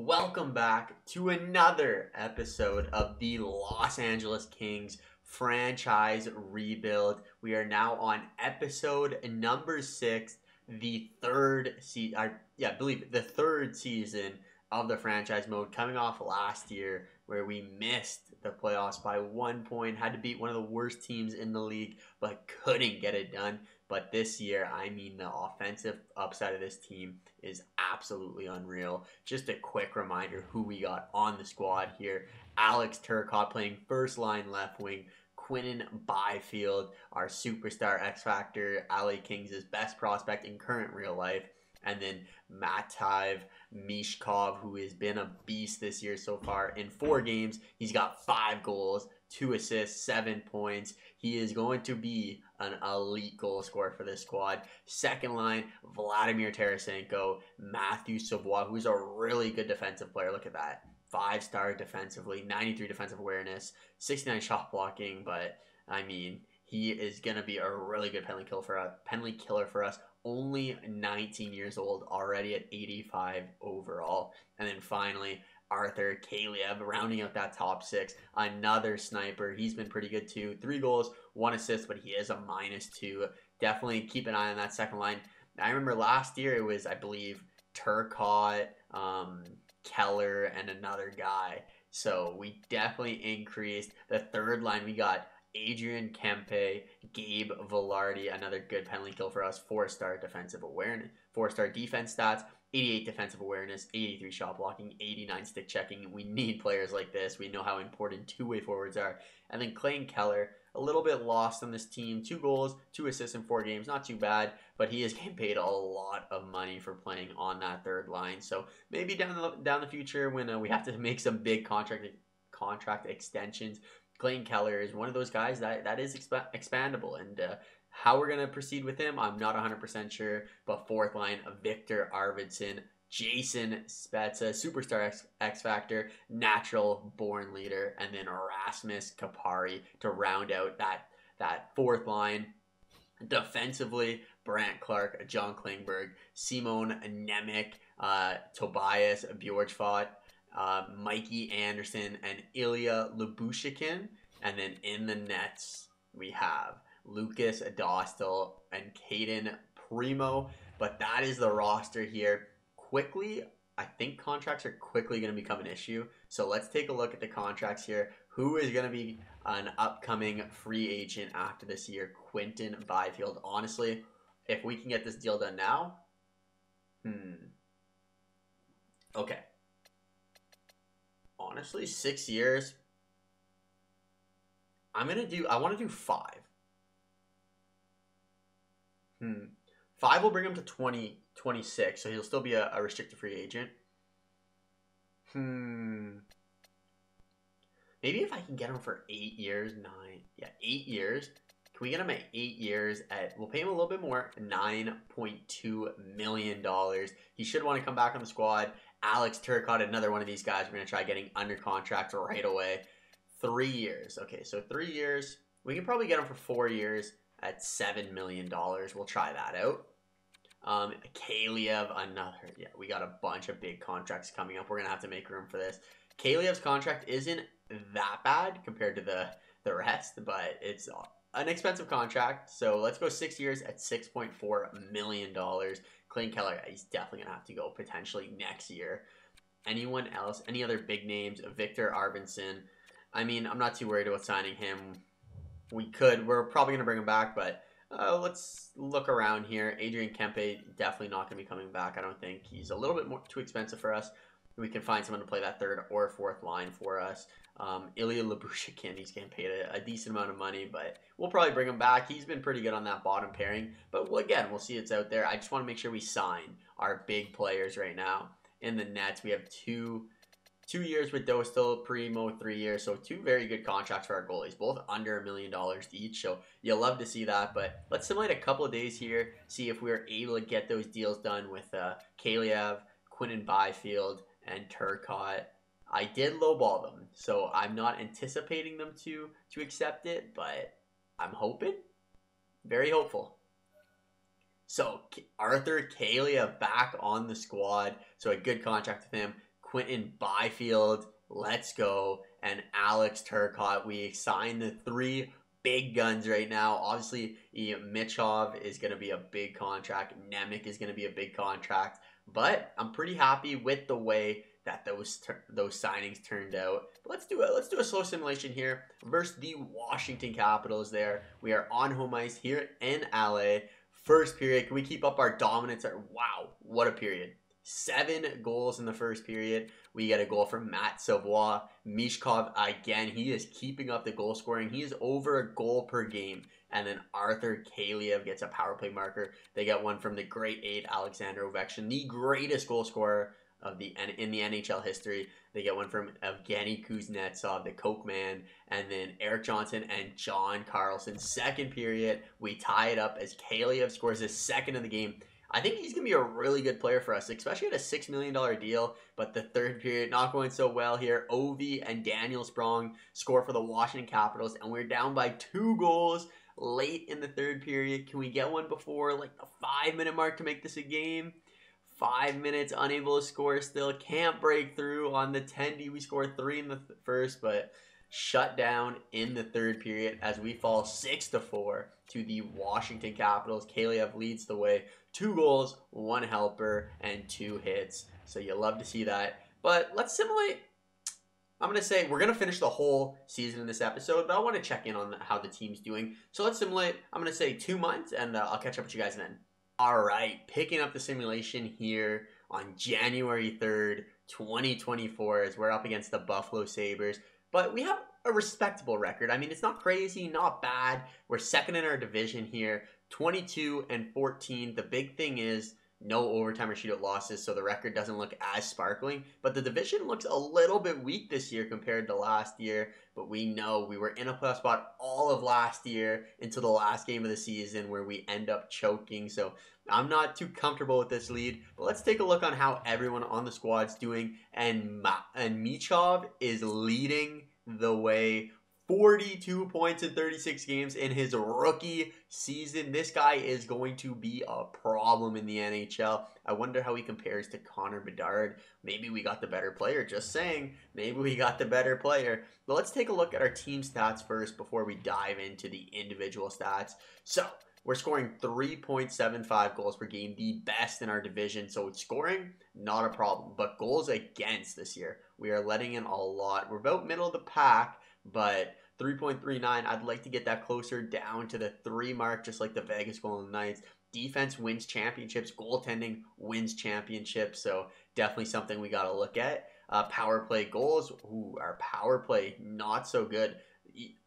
Welcome back to another episode of the Los Angeles Kings franchise rebuild. We are now on episode number 6, the third I believe the third season of the franchise mode, coming off last year where we missed the playoffs by 1 point, had to beat one of the worst teams in the league, but couldn't get it done. But this year, the offensive upside of this team is absolutely unreal. Just a quick reminder who we got on the squad here. Alex Turcotte playing first line left wing. Quinton Byfield, our superstar X Factor, LA Kings' best prospect in current real life. And then Michkov, who has been a beast this year so far. In 4 games, he's got 5 goals, 2 assists, 7 points. He is going to be an elite goal scorer for this squad. Second line, Vladimir Tarasenko, Matthew Savoie, who's a really good defensive player. Look at that. 5-star defensively, 93 defensive awareness, 69 shot blocking. But, he is going to be a really good penalty killer for us. Only 19 years old, already at 85 overall. And then finally, Arthur Kaliev rounding out that top 6. Another sniper. He's been pretty good too. 3 goals, 1 assist, but he is a -2. Definitely keep an eye on that second line. I remember last year it was, I believe, Turcotte, Keller, and another guy. So we definitely increased. The third line, we got Adrian Kempe, Gabe Velarde, another good penalty kill for us. 4-star defensive awareness, 4-star defense stats, 88 defensive awareness, 83 shot blocking, 89 stick checking. We need players like this. We know how important two-way forwards are. And then Clayton Keller, a little bit lost on this team. 2 goals, 2 assists in 4 games. Not too bad, but he is getting paid a lot of money for playing on that third line. So maybe down the future when we have to make some big contract extensions, Clayton Keller is one of those guys that is expandable, and how we're going to proceed with him, I'm not 100% sure. But fourth line, Victor Arvidsson, Jason Spezza, superstar X Factor, natural born leader, and then Rasmus Kapari to round out that fourth line. Defensively, Brant Clark, John Klingberg, Simon Nemec, Tobias Bjorkfot, Mikey Anderson, and Ilya Lubushikin. And then in the nets, we have Lucas Dostal and Caden Primo. But that is the roster here. Quickly, I think contracts are quickly going to become an issue. So let's take a look at the contracts here. Who is going to be an upcoming free agent after this year? Quinton Byfield. Honestly, if we can get this deal done now. Okay. Honestly, 6 years. I want to do 5. 5 will bring him to 2026, so he'll still be a restricted free agent. Maybe if I can get him for 8 years, 8 years. Can we get him at 8 years we'll pay him a little bit more, $9.2 million. He should want to come back on the squad. Alex Turcotte, another one of these guys we're going to try getting under contract right away. 3 years. Okay, so 3 years. We can probably get him for 4 years at $7 million. We'll try that out. Kaliev, we got a bunch of big contracts coming up. We're going to have to make room for this. Kaliev's contract isn't that bad compared to the rest, but it's an expensive contract. So let's go 6 years at $6.4 million. Clayton Keller, he's definitely going to have to go potentially next year. Anyone else? Any other big names? Victor Arvidsson. I'm not too worried about signing him. We're probably going to bring him back, but let's look around here. Adrian Kempe, definitely not going to be coming back. I don't think. He's a little bit too expensive for us. We can find someone to play that third or fourth line for us. Ilya Lubushikin, he's getting paid a decent amount of money, but we'll probably bring him back. He's been pretty good on that bottom pairing, but again, we'll see it's out there. I just want to make sure we sign our big players right now. In the nets, we have 2 years with Dostal, Primo, 3 years, so 2 very good contracts for our goalies, both under $1 million each, so you'll love to see that. But let's simulate a couple of days here, see if we are able to get those deals done with Kaliev, Quinton Byfield, and Turcotte. I did lowball them, so I'm not anticipating them to accept it, but I'm hoping. Very hopeful. So Arthur Kaliev back on the squad, so a good contract with him. Quentin Byfield, let's go, and Alex Turcotte. We signed the 3 big guns right now. Obviously, Michov is going to be a big contract. Nemec is going to be a big contract. But I'm pretty happy with the way that those signings turned out. But let's do a slow simulation here versus the Washington Capitals. There we are on home ice here in LA. First period, can we keep up our dominance? Wow, what a period! 7 goals in the first period. We get a goal from Matt Savoie. Michkov again. He is keeping up the goal scoring. He is over a goal per game. And then Arthur Kaliev gets a power play marker. They get one from the great 8, Alexander Ovechkin, the greatest goal scorer in the NHL history. They get one from Evgeny Kuznetsov, the Coke Man, and then Eric Johnson and John Carlson. Second period, we tie it up as Kaliev scores his second of the game. I think he's going to be a really good player for us, especially at a $6 million deal. But the third period, not going so well here. Ovi and Daniel Sprong score for the Washington Capitals, and we're down by 2 goals late in the third period. Can we get one before like the 5-minute mark to make this a game? 5 minutes, unable to score still. Can't break through on the 10D. We score 3 in the first, but shut down in the third period as we fall 6-4 to the Washington Capitals. Kaliev leads the way. 2 goals, 1 helper, and 2 hits. So you love to see that. But let's simulate. I'm going to say we're going to finish the whole season in this episode, but I want to check in on how the team's doing. So let's simulate. I'm going to say 2 months, and I'll catch up with you guys then. All right, picking up the simulation here on January 3rd, 2024, as we're up against the Buffalo Sabres. But we have a respectable record. I mean, it's not crazy, not bad. We're second in our division here, 22-14. The big thing is no overtime or shootout losses, so the record doesn't look as sparkling. But the division looks a little bit weak this year compared to last year. But we know we were in a playoff spot all of last year until the last game of the season where we end up choking. So I'm not too comfortable with this lead. But let's take a look on how everyone on the squad's doing. And Michov is leading the way. 42 points in 36 games in his rookie season. This guy is going to be a problem in the NHL. I wonder how he compares to Connor Bedard. Maybe we got the better player. Just saying. Maybe we got the better player. But let's take a look at our team stats first before we dive into the individual stats. So we're scoring 3.75 goals per game, the best in our division. So it's scoring, not a problem. But goals against this year, we are letting in a lot. We're about middle of the pack. But 3.39, I'd like to get that closer down to the 3 mark, just like the Vegas Golden Knights. Defense wins championships. Goaltending wins championships. So definitely something we got to look at. Power play goals. Ooh, our power play, not so good.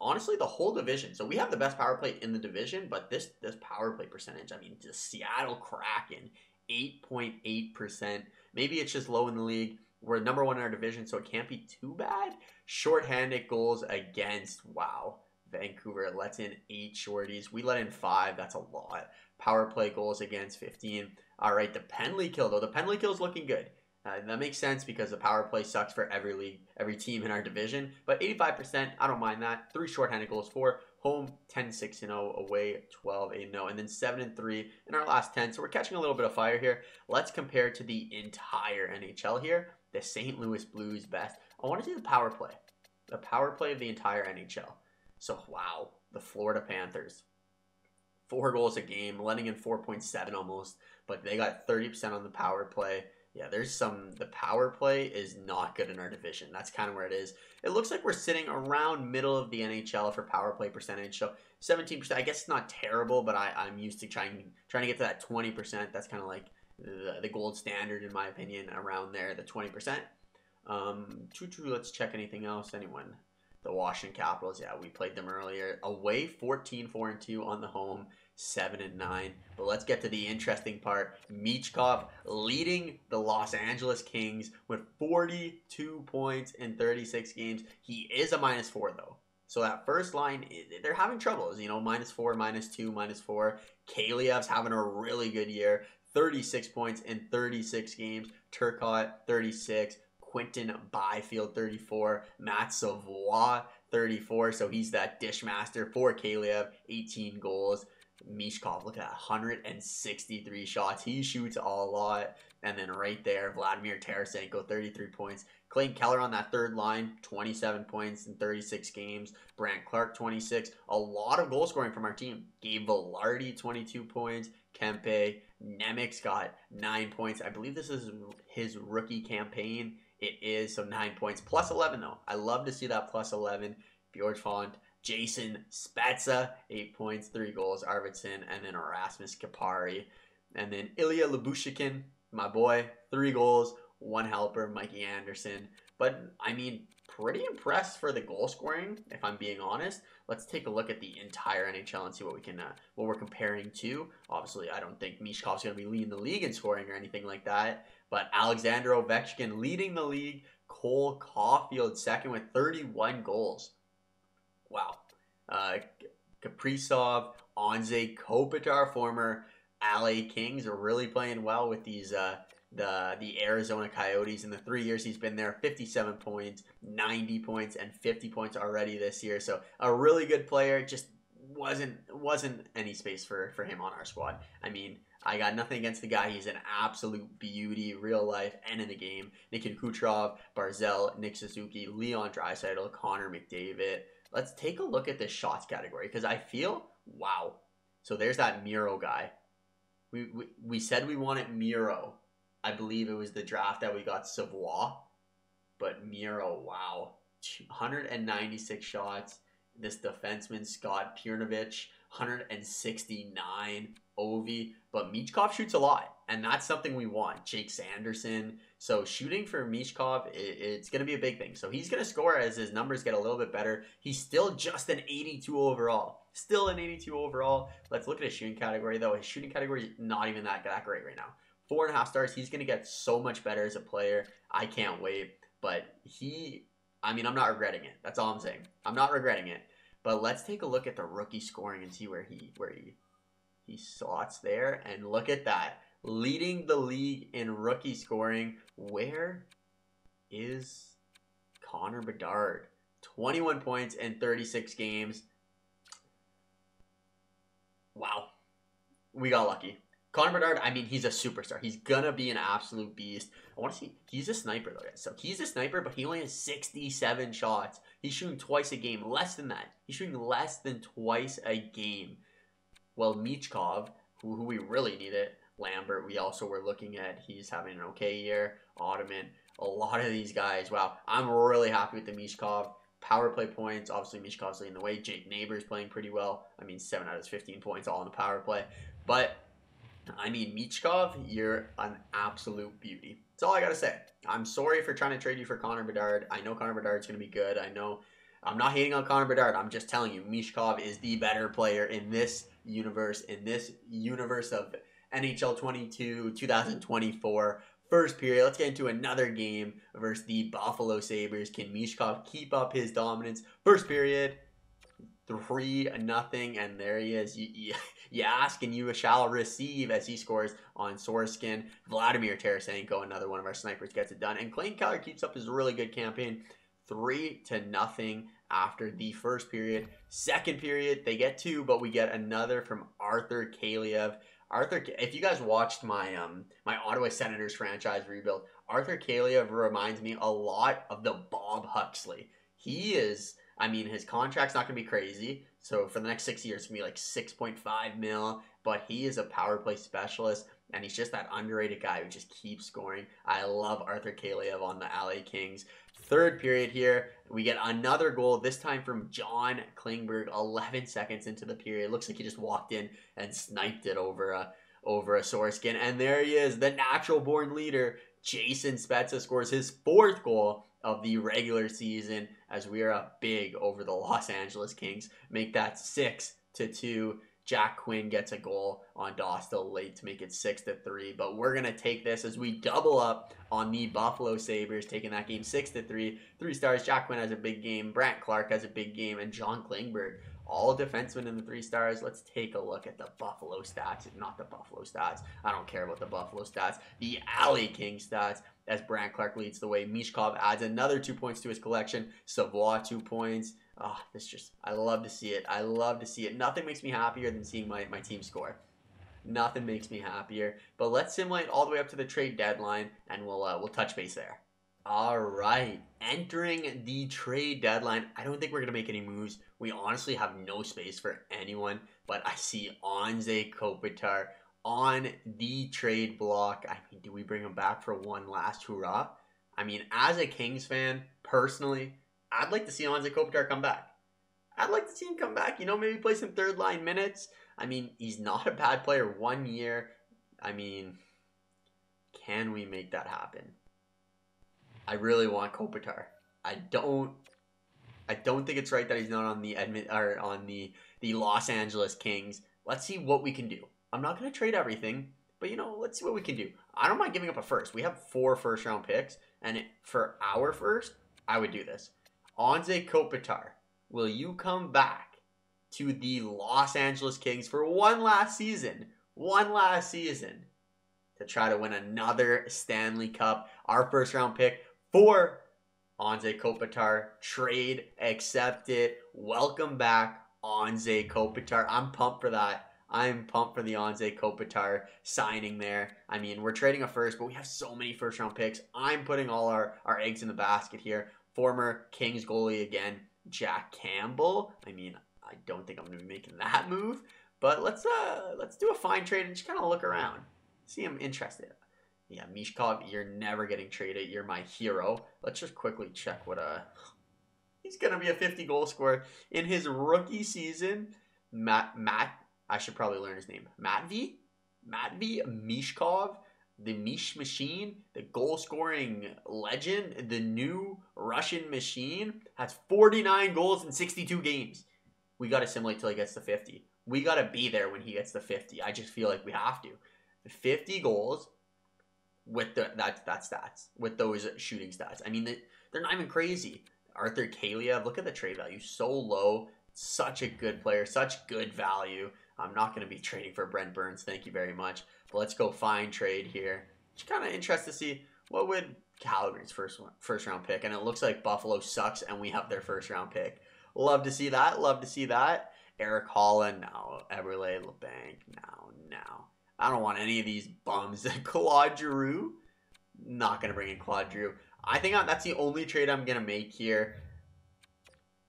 Honestly, the whole division. So we have the best power play in the division, but this power play percentage, I mean, the Seattle Kraken, 8.8%. Maybe it's just low in the league. We're number 1 in our division, so it can't be too bad. Shorthanded goals against, wow, Vancouver lets in 8 shorties. We let in 5. That's a lot. Power play goals against 15. All right, the penalty kill, though. The penalty kill is looking good. That makes sense because the power play sucks for every league, every team in our division. But 85%, I don't mind that. 3 shorthanded goals, 4. Home, 10-6-0. Away, 12-8-0. And then 7-3 in our last 10. So we're catching a little bit of fire here. Let's compare to the entire NHL here. The St. Louis Blues best. I want to see the power play. The power play of the entire NHL. So, wow. The Florida Panthers. 4 goals a game. Letting in 4.7 almost. But they got 30% on the power play. Yeah, the power play is not good in our division. That's kind of where it is. It looks like we're sitting around middle of the NHL for power play percentage. So 17%, I guess it's not terrible, but I'm used to trying to get to that 20%. That's kind of like the gold standard in my opinion, around there, the 20%. Let's check anything else. Anyone? The Washington Capitals, yeah, we played them earlier. Away 14-4-2 on the home 7-9. But let's get to the interesting part. Michkov leading the Los Angeles Kings with 42 points in 36 games. He is a -4 though. So that first line, they're having troubles. You know, -4, -2, -4. Kaliev's having a really good year. 36 points in 36 games. Turcotte, 36. Quentin Byfield, 34. Matt Savoie, 34. So he's that dish master for Kaliev. 18 goals. Michkov, look at that, 163 shots. He shoots a lot. And then right there, Vladimir Tarasenko, 33 points. Clayton Keller on that third line, 27 points in 36 games. Brant Clark, 26. A lot of goal scoring from our team. Gabe Velarde, 22 points. Kempe, Nemec's got 9 points. I believe this is his rookie campaign. It is, so 9 points. Plus 11, though. I love to see that plus 11. Bjorkfont, Jason Spezza, 8 points, 3 goals. Arvidsson, and then Erasmus Kapari. And then Ilya Lubushikin, my boy, 3 goals, 1 helper, Mikey Anderson. But, I mean, pretty impressed for the goal scoring, if I'm being honest. Let's take a look at the entire NHL and see what we can, what we're comparing to. Obviously, I don't think Michkov's going to be leading the league in scoring or anything like that. But Alexander Ovechkin leading the league. Cole Caulfield second with 31 goals. Wow. Kaprizov, Anze Kopitar, former LA Kings, are really playing well with these the Arizona Coyotes. In the 3 years he's been there, 57 points, 90 points, and 50 points already this year. So a really good player. Just wasn't any space for him on our squad. I mean, I got nothing against the guy. He's an absolute beauty, real life and in the game. Nikita Kucherov, Barzal, Nick Suzuki, Leon Draisaitl, Connor McDavid. Let's take a look at this shots category because I feel, wow. So there's that Miro guy. We said we wanted Miro. I believe it was the draft that we got Savoie. But Miro, wow. 196 shots. This defenseman, Scott Pirnovich, 169. Ovi. But Michkov shoots a lot. And that's something we want. Jake Sanderson. So shooting for Michkov, it's going to be a big thing. So he's going to score as his numbers get a little bit better. He's still just an 82 overall. Still an 82 overall. Let's look at his shooting category, though. His shooting category is not even that great right now. 4.5 stars. He's going to get so much better as a player. I can't wait. But I mean, I'm not regretting it. That's all I'm saying. I'm not regretting it. But let's take a look at the rookie scoring and see where he slots there. And look at that. Leading the league in rookie scoring. Where is Connor Bedard? 21 points in 36 games. Wow. We got lucky. Connor Bedard, I mean, he's a superstar. He's going to be an absolute beast. I want to see. He's a sniper, though. So he's a sniper, but he only has 67 shots. He's shooting twice a game. Less than that. He's shooting less than twice a game. Well, Michkov, who we really needed, Lambert, we also were looking at. He's having an okay year. Ottoman, a lot of these guys. Wow, I'm really happy with the Michkov. Power play points, obviously Michkov's leading the way. Jake Neighbors playing pretty well. I mean, 7 out of his 15 points all on the power play. But, I mean, Michkov, you're an absolute beauty. That's all I got to say. I'm sorry for trying to trade you for Connor Bedard. I know Connor Bedard's going to be good. I know I'm not hating on Connor Bedard. I'm just telling you, Michkov is the better player in this universe of NHL 22, 2024. First period, let's get into another game versus the Buffalo Sabres. Can Michkov keep up his dominance? First period, 3-0, and there he is. You ask and you shall receive as he scores on Sorskin. Vladimir Tarasenko, another one of our snipers, gets it done. And Clayton Keller keeps up his really good campaign. 3-0 after the first period. Second period, they get 2, but we get another from Arthur Kaliev. Arthur, if you guys watched my my Ottawa Senators franchise rebuild, Arthur Kaliev reminds me a lot of the Bob Huxley. He is, I mean, his contract's not going to be crazy. So for the next 6 years, it's going to be like 6.5 mil. But he is a power play specialist, and he's just that underrated guy who just keeps scoring. I love Arthur Kaliev on the LA Kings. Third period here, we get another goal, this time from John Klingberg, 11 seconds into the period. Looks like he just walked in and sniped it over a Sorskin. And there he is, the natural-born leader. Jason Spezza scores his 4th goal of the regular season as we are up big over the Los Angeles Kings. Make that 6-2. Jack Quinn gets a goal on Dostal late to make it 6-3. But we're going to take this as we double up on the Buffalo Sabres, taking that game 6-3. 3 stars. Jack Quinn has a big game. Brant Clark has a big game. And John Klingberg all defensemen in the 3 stars. Let's take a look at the Buffalo stats. Not the Buffalo stats. I don't care about the Buffalo stats. The LA King stats, as Brandt Clark leads the way. Michkov adds another 2 points to his collection. Savoie 2 points. Oh, I love to see it. I love to see it. Nothing makes me happier than seeing my team score. Nothing makes me happier. But let's simulate all the way up to the trade deadline, and we'll touch base there. All right, entering the trade deadline. I don't think we're going to make any moves. We honestly have no space for anyone, but I see Anze Kopitar on the trade block. I mean, do we bring him back for one last hurrah? I mean, as a Kings fan, personally, I'd like to see Anze Kopitar come back. I'd like to see him come back. You know, maybe play some third line minutes. I mean, he's not a bad player 1 year. I mean, can we make that happen? I really want Kopitar. I don't think it's right that he's not on the Los Angeles Kings. Let's see what we can do. I'm not going to trade everything, but let's see what we can do. I don't mind giving up a first. We have 4 first-round picks, and for our first, I would do this. Anze Kopitar, will you come back to the Los Angeles Kings for one last season? One last season to try to win another Stanley Cup. Our first-round pick for Anze Kopitar. Trade accepted. Welcome back, Anze Kopitar. I'm pumped for that. I'm pumped for the Anze Kopitar signing there. I mean, we're trading a first, but we have so many first-round picks. I'm putting all our eggs in the basket here. Former Kings goalie again, Jack Campbell. I mean, I don't think I'm going to be making that move, but let's do a fine trade and just kind of look around. See, I'm interested. Yeah, Michkov, you're never getting traded. You're my hero. Let's just quickly check what he's gonna be a 50 goal scorer in his rookie season. Matt, I should probably learn his name. Matvey Michkov, the Mish Machine, the goal scoring legend, the new Russian machine, has 49 goals in 62 games. We gotta simulate till he gets to 50. We gotta be there when he gets to 50. I just feel like we have to. 50 goals. With that stats, with those shooting stats. I mean, they're not even crazy. Arthur Kaliev, look at the trade value. So low. Such a good player. Such good value. I'm not going to be trading for Brent Burns. Thank you very much. But let's go fine trade here. Just kind of interested to see what would Calgary's first round pick. And it looks like Buffalo sucks and we have their first round pick. Love to see that. Love to see that. Eric Holland. No. Eberle LeBanc. No. I don't want any of these bums. Claude Giroux. Not going to bring in Claude Giroux. I think that's the only trade I'm going to make here.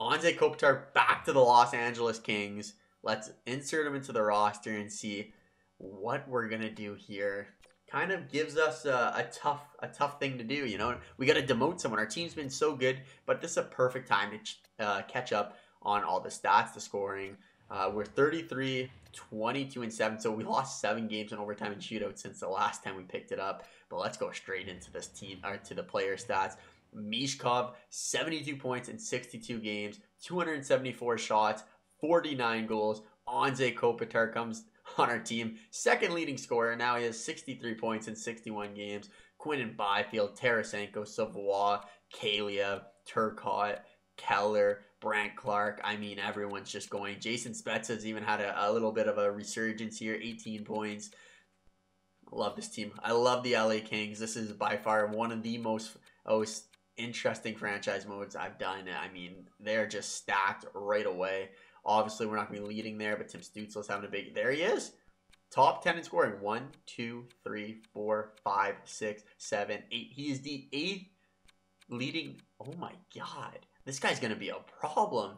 Anze Kopitar back to the Los Angeles Kings. Let's insert him into the roster and see what we're going to do here. Kind of gives us a tough thing to do, We got to demote someone. Our team's been so good, but this is a perfect time to catch up on all the stats, the scoring. We're 33, 22, and 7, so we lost 7 games in overtime and shootout since the last time we picked it up. But let's go straight into this team, or to the player stats. Michkov, 72 points in 62 games, 274 shots, 49 goals. Anze Kopitar comes on our team, second leading scorer. Now he has 63 points in 61 games. Quinton Byfield, Tarasenko, Savoie, Kaliev, Turcotte, Keller, Brandt Clark. I mean, everyone's just going. Jason Spezza's even had a little bit of a resurgence here. 18 points. Love this team. I love the LA Kings. This is by far one of the most interesting franchise modes I've done. I mean, they're just stacked right away. Obviously, we're not going to be leading there, but Tim Stützle's having a big... There he is. Top 10 in scoring. 1, 2, 3, 4, 5, 6, 7, 8. He is the 8th leading... Oh my God. This guy's going to be a problem.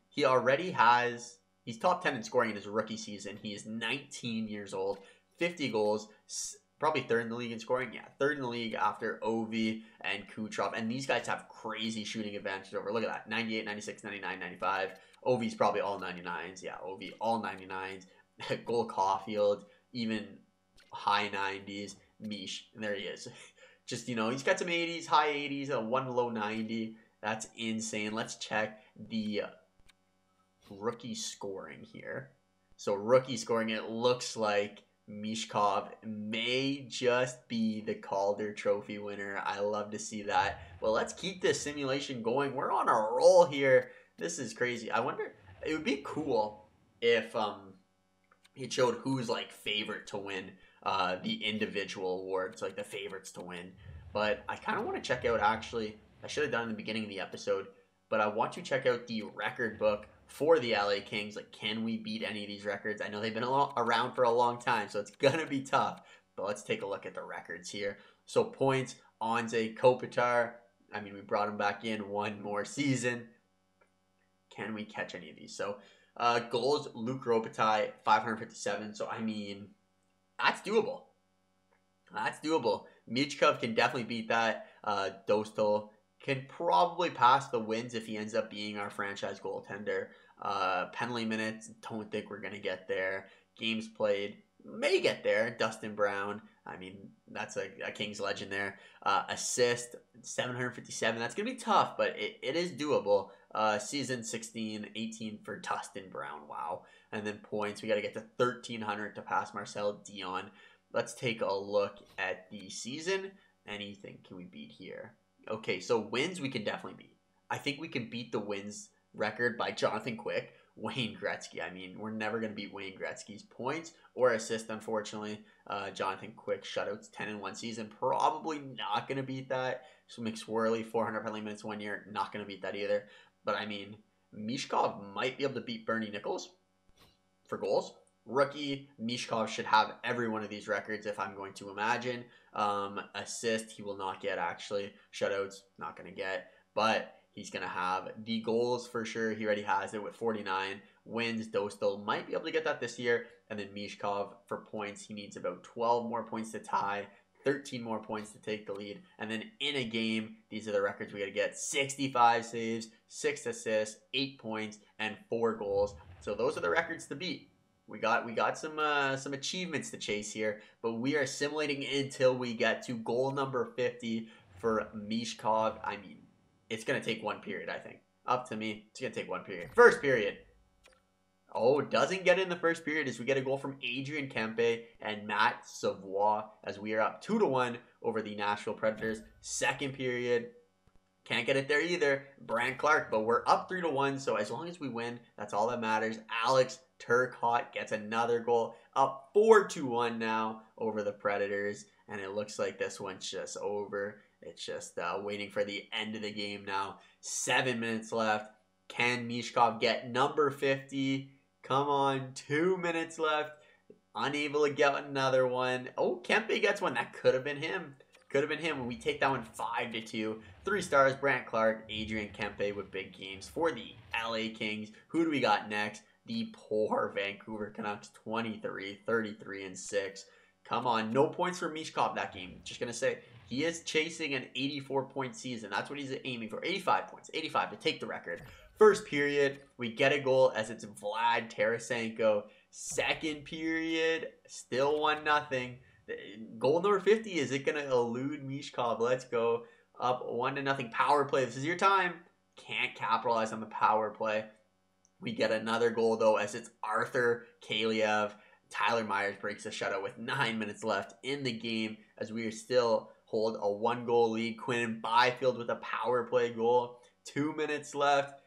He already has... He's top 10 in scoring in his rookie season. He is 19 years old. 50 goals. Probably third in the league in scoring. Yeah, third in the league after Ovi and Kucherov. And these guys have crazy shooting advantages over. Look at that. 98, 96, 99, 95. Ovi's probably all 99s. Yeah, Ovi, all 99s. Goal Caulfield, even high 90s. Mish, and there he is. Just, he's got some 80s, high 80s, and one low 90. That's insane. Let's check the rookie scoring here. So rookie scoring, it looks like Michkov may just be the Calder Trophy winner. I love to see that. Well, let's keep this simulation going. We're on a roll here. This is crazy. I wonder, It would be cool if it showed who's like favorite to win the individual awards, like the favorites to win. But I kind of want to check out, actually, I should have done in the beginning of the episode, but I want to check out the record book for the LA Kings. Like, can we beat any of these records? I know they've been around for a long time, so it's going to be tough. But let's take a look at the records here. So points, Anze Kopitar. I mean, we brought him back in one more season. Can we catch any of these? So goals, Luke Robitaille, 557. So, I mean, that's doable. That's doable. Michkov can definitely beat that. Dostal can probably pass the wins if he ends up being our franchise goaltender. Penalty minutes, don't think we're going to get there. Games played, may get there. Dustin Brown, I mean, that's a Kings legend there. Assist, 757. That's going to be tough, but it is doable. Season 16, 18 for Dustin Brown. Wow. And then points, we got to get to 1,300 to pass Marcel Dion. Let's take a look at the season. Anything can we beat here? Okay, so wins we can definitely beat. I think we can beat the wins record by Jonathan Quick, Wayne Gretzky. I mean, we're never going to beat Wayne Gretzky's points or assist, unfortunately. Jonathan Quick shutouts 10 in one season. Probably not going to beat that. So McSwirly, 400 penalty minutes 1 year. Not going to beat that either. But I mean, Michkov might be able to beat Bernie Nichols for goals. Rookie Michkov should have every one of these records, if I'm going to imagine. Assist, he will not get, actually. Shutouts, not going to get. But he's going to have the goals for sure. He already has it with 49. Wins, Dostal might be able to get that this year. And then Michkov for points, he needs about 12 more points to tie. 13 more points to take the lead. And then in a game, these are the records we got to get. 65 saves, 6 assists, 8 points, and 4 goals. So those are the records to beat. We got some achievements to chase here, but we are simulating until we get to goal number 50 for Michkov. I mean, it's going to take one period, I think. Up to me, it's going to take one period. First period. Oh, doesn't get in the first period as we get a goal from Adrian Kempe and Matt Savoie as we are up 2-1 over the Nashville Predators. Second period. Can't get it there either. Brant Clark, but we're up 3-1, so as long as we win, that's all that matters. Alex Turcotte gets another goal, up 4-1 now over the Predators, and it looks like this one's just over. It's just waiting for the end of the game now. 7 minutes left. Can Michkov get number 50? Come on, 2 minutes left. Unable to get another one. Oh, Kempe gets one. That could have been him. Could have been him when we take that one 5-2. 3 stars, Brant Clark, Adrian Kempe with big games for the LA Kings. Who do we got next? The poor Vancouver Canucks, 23, 33, and 6. Come on, no points for Michkov that game. Just going to say, he is chasing an 84-point season. That's what he's aiming for. 85 points, 85 to take the record. First period, we get a goal as it's Vlad Tarasenko. Second period, still 1-0. Goal number 50, is it going to elude Michkov? Let's go. Up 1-0. Power play. This is your time. Can't capitalize on the power play. We get another goal, though, as it's Arthur Kaliev. Tyler Myers breaks the shutout with 9 minutes left in the game as we still hold a 1-goal lead. Quinn Byfield with a power play goal. 2 minutes left.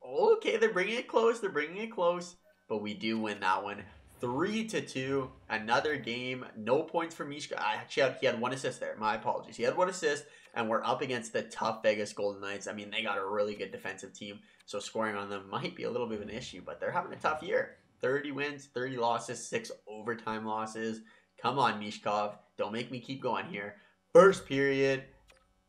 Okay, they're bringing it close. They're bringing it close. But we do win that one. 3-2. Another game. No points for Michkov. Actually, he had 1 assist there. My apologies. He had 1 assist, and we're up against the tough Vegas Golden Knights. I mean, they got a really good defensive team, so scoring on them might be a little bit of an issue, but they're having a tough year. 30 wins, 30 losses, 6 overtime losses. Come on, Michkov. Don't make me keep going here. First period.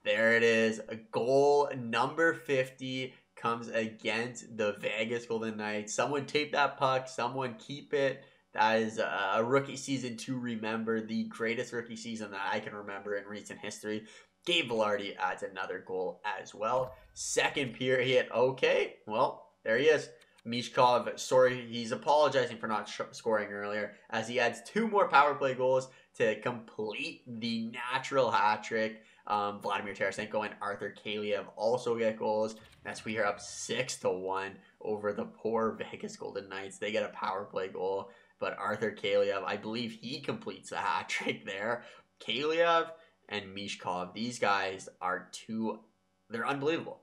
There it is. A goal number 50 comes against the Vegas Golden Knights. Someone tape that puck. Someone keep it. That is a rookie season to remember. The greatest rookie season that I can remember in recent history. Gabe Velarde adds another goal as well. Second period. Okay, well, there he is. Michkov, sorry, he's apologizing for not scoring earlier as he adds 2 more power play goals to complete the natural hat trick. Vladimir Tarasenko and Arthur Kaliev also get goals. As we are up 6-1 over the poor Vegas Golden Knights. They get a power play goal, but Arthur Kaliev, I believe he completes a hat trick there. Kaliev and Michkov, these guys are they're unbelievable.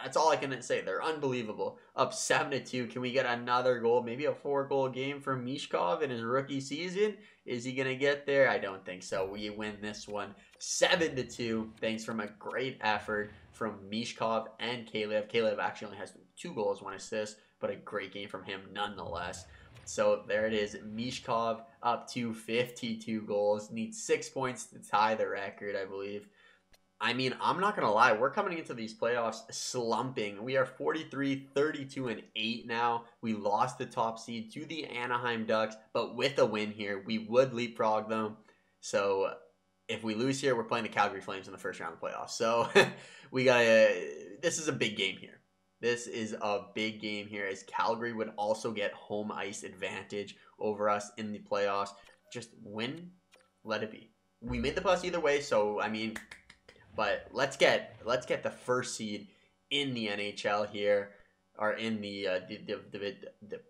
That's all I can say. They're unbelievable. Up 7-2. Can we get another goal? Maybe a 4-goal game from Michkov in his rookie season. Is he gonna get there? I don't think so. We win this one 7-2. Thanks from a great effort from Michkov and Kalev. Kalev actually only has 2 goals, 1 assist, but a great game from him nonetheless. So there it is. Michkov up to 52 goals. Needs 6 points to tie the record, I believe. I mean, I'm not going to lie. We're coming into these playoffs slumping. We are 43, 32, and 8 now. We lost the top seed to the Anaheim Ducks, but with a win here, we would leapfrog them. So if we lose here, we're playing the Calgary Flames in the first round of the playoffs. So this is a big game here. This is a big game here, as Calgary would also get home ice advantage over us in the playoffs. Just win, let it be. We made the playoffs either way, so I mean, but let's get the first seed in the NHL here, or in the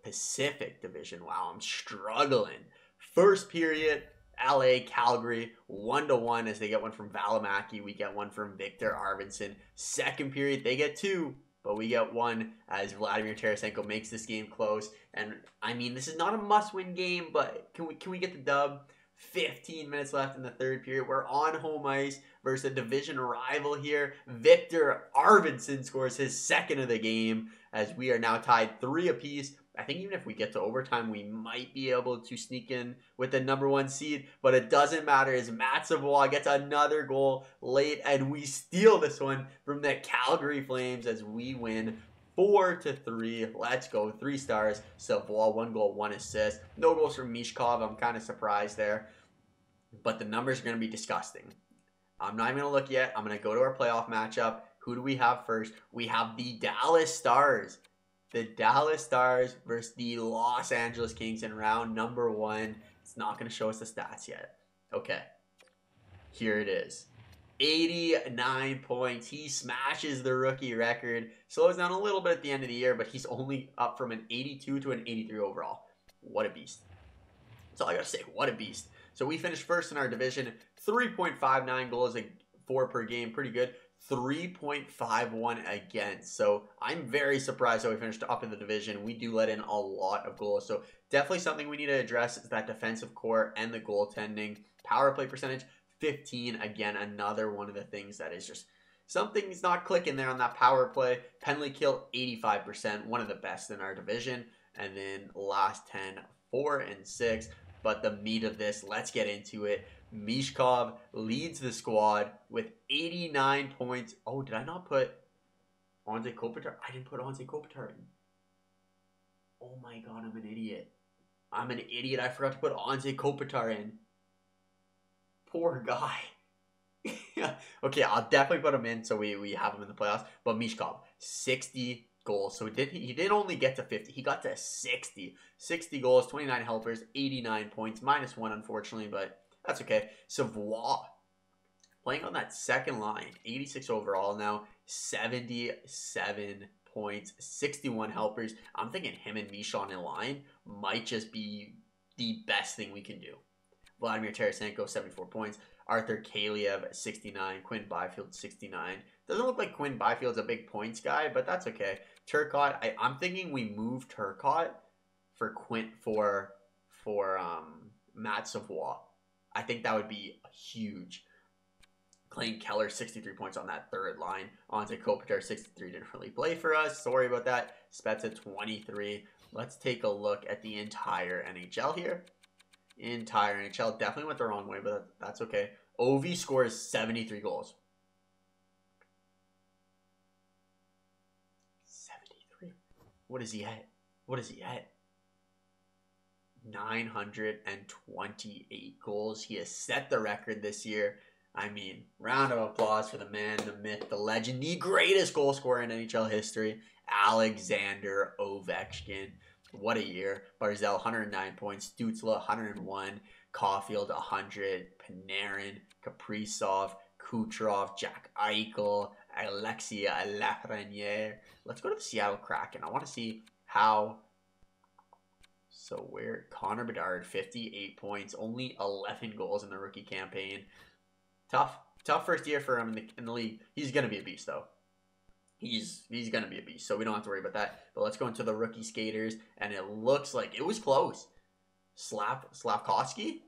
Pacific Division. Wow, I'm struggling. First period, LA, Calgary, 1-1 as they get one from Valimaki. We get one from Victor Arvidsson. Second period, they get 2. But we get 1 as Vladimir Tarasenko makes this game close. And I mean, this is not a must-win game, but can we get the dub? 15 minutes left in the third period. We're on home ice versus a division rival here. Victor Arvidsson scores his second of the game as we are now tied 3 apiece. I think even if we get to overtime, we might be able to sneak in with the #1 seed, but it doesn't matter as Matt Savoie gets another goal late, and we steal this one from the Calgary Flames as we win 4-3. Let's go. 3 stars. Savoie, 1 goal, 1 assist. No goals from Michkov. I'm kind of surprised there, but the numbers are going to be disgusting. I'm not even going to look yet. I'm going to go to our playoff matchup. Who do we have first? We have the Dallas Stars. The Dallas Stars versus the Los Angeles Kings in round #1. It's not going to show us the stats yet. Okay. Here it is. 89 points. He smashes the rookie record. Slows down a little bit at the end of the year, but he's only up from an 82 to an 83 overall. What a beast. That's all I got to say. What a beast. So we finished first in our division. 3.59 goals for per game. Pretty good. 3.51 against. So I'm very surprised that we finished up in the division. We do let in a lot of goals. So definitely something we need to address is that defensive core and the goaltending. Power play percentage, 15. Again, another one of the things that is just something's not clicking there on that power play. Penalty kill, 85%. One of the best in our division. And then last 10, 4 and 6. But the meat of this, let's get into it. Michkov leads the squad with 89 points. Oh, did I not put Anze Kopitar? I didn't put Anze Kopitar in. Oh my god, I'm an idiot. I'm an idiot. I forgot to put Anze Kopitar in. Poor guy. Okay, I'll definitely put him in so we have him in the playoffs. But Michkov, 60 goals. So he did only get to 50. He got to 60. 60 goals, 29 helpers, 89 points. -1, unfortunately, but that's okay. Savoie, playing on that second line, 86 overall now, 77 points, 61 helpers. I'm thinking him and Michon in line might just be the best thing we can do. Vladimir Tarasenko, 74 points. Arthur Kaliev, 69. Quinn Byfield, 69. Doesn't look like Quinn Byfield's a big points guy, but that's okay. Turcotte, I'm thinking we move Turcotte for Matt Savoie. I think that would be huge. Clayton Keller, 63 points on that third line. Anze Kopitar, 63. Didn't really play for us. Sorry about that. Spezza, 23. Let's take a look at the entire NHL here. Entire NHL. Definitely went the wrong way, but that's okay. Ovi scores 73 goals. 73. What is he at? What is he at? 928 goals. He has set the record this year. I mean, round of applause for the man, the myth, the legend, the greatest goal scorer in NHL history, Alexander Ovechkin. What a year. Barzal, 109 points. Stützle, 101. Caulfield, 100. Panarin, Kaprizov, Kucherov, Jack Eichel, Alexia Lafreniere. Let's go to the Seattle Kraken. I want to see how... So where Connor Bedard, 58 points, only 11 goals in the rookie campaign. Tough first year for him in the league. He's going to be a beast, though. he's going to be a beast, so we don't have to worry about that. But let's go into the rookie skaters, and it looks like it was close. Slavkovsky,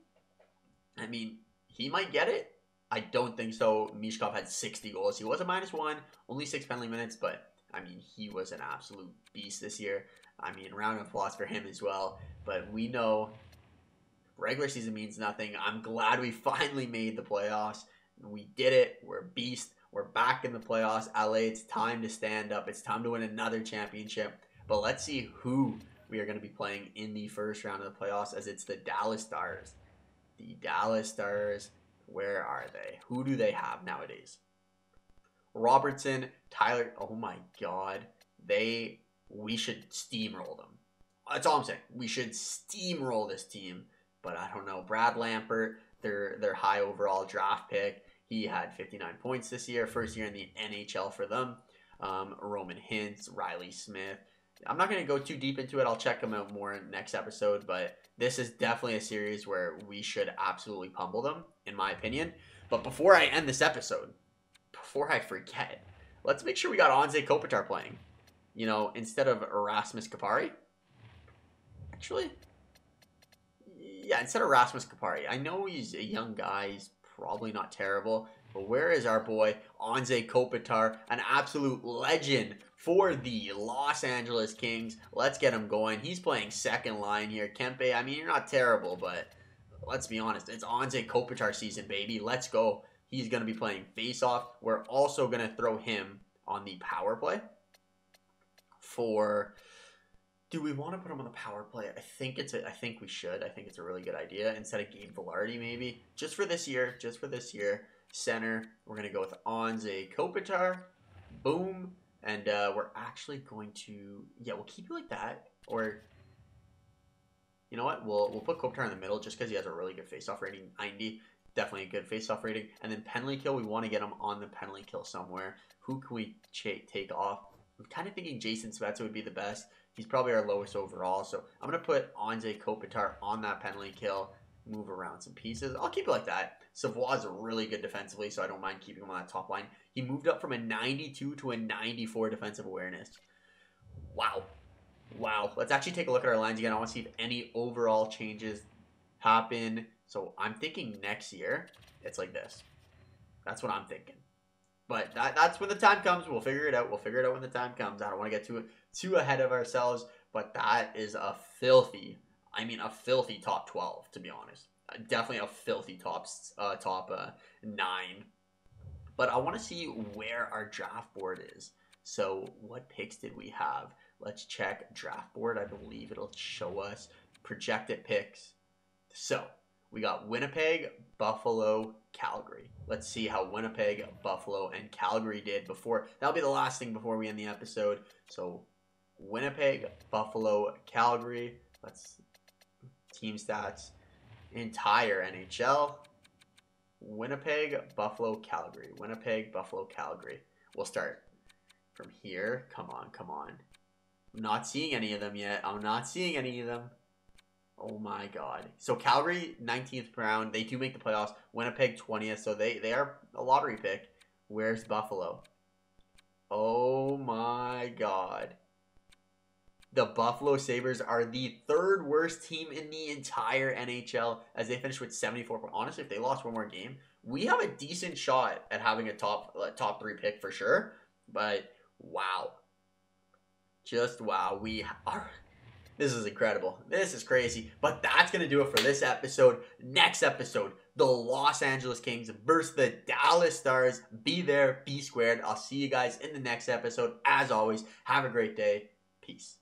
I mean, he might get it. I don't think so. Michkov had 60 goals. He was a -1, only 6 penalty minutes, but I mean, he was an absolute beast this year. I mean, round of applause for him as well. But we know regular season means nothing. I'm glad we finally made the playoffs. We did it. We're a beast. We're back in the playoffs. LA, it's time to stand up. It's time to win another championship. But let's see who we are going to be playing in the first round of the playoffs, as it's the Dallas Stars. The Dallas Stars, where are they? Who do they have nowadays? Robertson, Tyler, oh my god. We should steamroll them. That's all I'm saying. We should steamroll this team. But I don't know. Brad Lampert, their high overall draft pick. He had 59 points this year. First year in the NHL for them. Roman Hintz, Riley Smith. I'm not going to go too deep into it. I'll check them out more in next episode. But this is definitely a series where we should absolutely pummel them, in my opinion. But before I end this episode, before I forget, let's make sure we got Anze Kopitar playing. You know, instead of Erasmus Kapari. Actually, yeah, instead of Rasmus Kapari. I know he's a young guy. He's probably not terrible. But where is our boy Anze Kopitar, an absolute legend for the Los Angeles Kings? Let's get him going. He's playing second line here. Kempe, I mean, you're not terrible, but let's be honest. It's Anze Kopitar season, baby. Let's go. He's going to be playing face-off. We're also going to throw him on the power play for... Do we want to put him on the power play? I think we should. I think it's a really good idea. Instead of Gabe Vilardi, maybe. Just for this year. Center, we're going to go with Anze Kopitar. Boom. And we're actually going to... Yeah, we'll keep it like that. Or... You know what? We'll put Kopitar in the middle just because he has a really good face-off rating. 90. Definitely a good face-off rating. And then penalty kill, we want to get him on the penalty kill somewhere. Who can we take off? I'm kind of thinking Jason Spezza would be the best. He's probably our lowest overall. So I'm going to put Anze Kopitar on that penalty kill. Move around some pieces. I'll keep it like that. Savoie is really good defensively, so I don't mind keeping him on that top line. He moved up from a 92 to a 94 defensive awareness. Wow. Wow. Let's actually take a look at our lines again. I want to see if any overall changes happen. So I'm thinking next year, it's like this. That's what I'm thinking. But that's when the time comes. We'll figure it out. We'll figure it out when the time comes. I don't want to get too ahead of ourselves. But that is a filthy top 12, to be honest. Definitely a filthy top 9. But I want to see where our draft board is. So what picks did we have? Let's check draft board. I believe it'll show us projected picks. So we got Winnipeg, Buffalo, Calgary. Let's see how Winnipeg, Buffalo, and Calgary did before. That'll be the last thing before we end the episode. So Winnipeg, Buffalo, Calgary. Let's team stats. Entire NHL. Winnipeg, Buffalo, Calgary. Winnipeg, Buffalo, Calgary. We'll start from here. Come on. I'm not seeing any of them yet. Oh my god. So Calgary, 19th round. They do make the playoffs. Winnipeg, 20th. So they are a lottery pick. Where's Buffalo? Oh my god. The Buffalo Sabres are the 3rd worst team in the entire NHL as they finished with 74 points. Honestly, if they lost one more game, we have a decent shot at having a top 3 pick for sure. But wow. Just wow. This is incredible. This is crazy. But that's going to do it for this episode. Next episode, the Los Angeles Kings versus the Dallas Stars. Be there, be squared. I'll see you guys in the next episode. As always, have a great day. Peace.